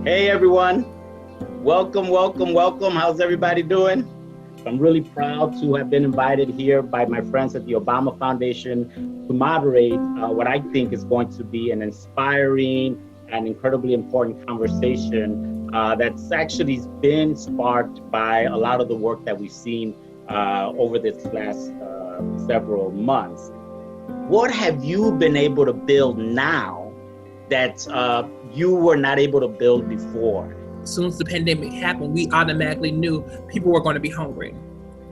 Hey everyone, welcome. How's everybody doing? I'm really proud to have been invited here by my friends at the Obama Foundation to moderate what I think is going to be an inspiring and incredibly important conversation that's actually been sparked by a lot of the work that we've seen over this last several months. What have you been able to build now that you were not able to build before? As soon as the pandemic happened, we automatically knew people were going to be hungry.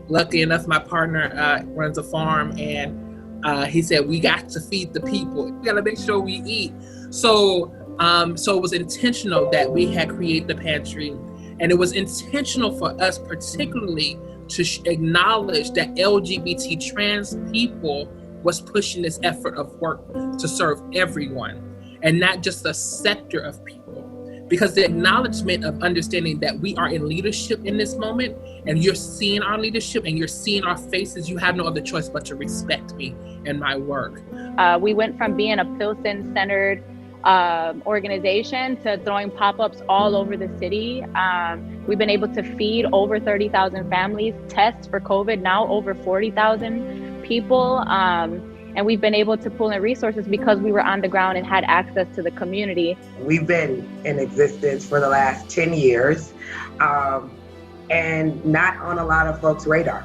Luckily enough, my partner runs a farm, and he said, we got to feed the people. We got to make sure we eat. So it was intentional that we had created the pantry. And it was intentional for us particularly to acknowledge that LGBT trans people was pushing this effort of work to serve everyone and not just a sector of people. Because the acknowledgement of understanding that we are in leadership in this moment, and you're seeing our leadership and you're seeing our faces, you have no other choice but to respect me and my work. We went from being a Pilsen-centered organization to throwing pop-ups all over the city. We've been able to feed over 30,000 families, test for COVID now over 40,000 people. And we've been able to pull in resources because we were on the ground and had access to the community. We've been in existence for the last 10 years and not on a lot of folks' radars.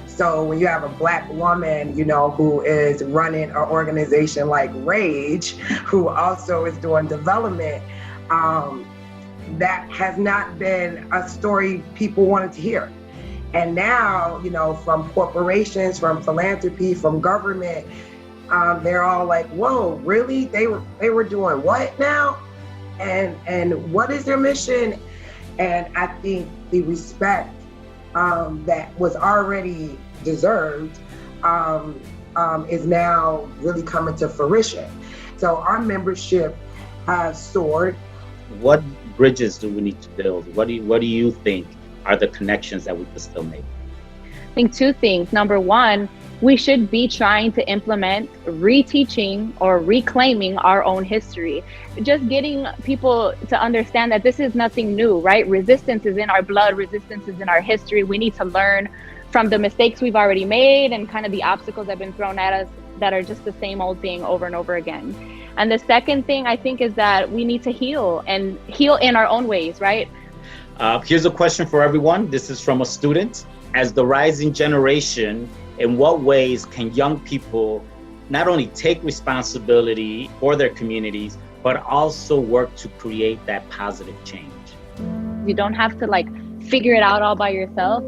So when you have a Black woman, who is running an organization like Rage, who also is doing development, that has not been a story people wanted to hear. And now, from corporations, from philanthropy, from government, they're all like, whoa, really? They were doing what now? And what is their mission? And I think the respect that was already deserved is now really coming to fruition. So our membership has soared. What bridges do we need to build? What do you think are the connections that we could still make? I think two things. Number one, we should be trying to implement reteaching or reclaiming our own history. Just getting people to understand that this is nothing new, right? Resistance is in our blood, resistance is in our history. We need to learn from the mistakes we've already made and kind of the obstacles that have been thrown at us that are just the same old thing over and over again. And the second thing I think is that we need to heal and heal in our own ways, right? Here's a question for everyone. This is from a student. As the rising generation, in what ways can young people not only take responsibility for their communities, but also work to create that positive change? You don't have to figure it out all by yourself.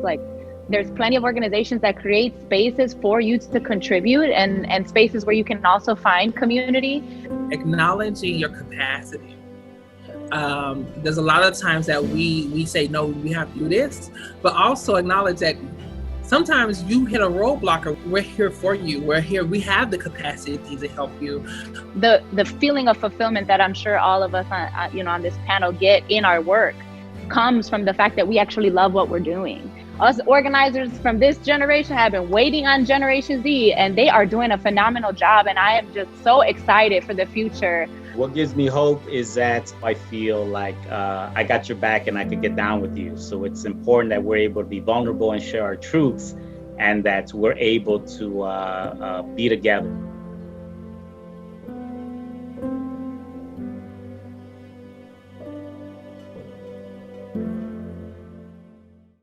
There's plenty of organizations that create spaces for you to contribute and spaces where you can also find community. Acknowledging your capacity. There's a lot of times that we say, no, we have to do this, but also acknowledge that sometimes you hit a roadblock. We're here for you. We're here. We have the capacity to help you. The feeling of fulfillment that I'm sure all of us on this panel get in our work comes from the fact that we actually love what we're doing. Us organizers from this generation have been waiting on Generation Z, and they are doing a phenomenal job. And I am just so excited for the future. What gives me hope is that I feel like I got your back and I could get down with you. So it's important that we're able to be vulnerable and share our truths, and that we're able to be together.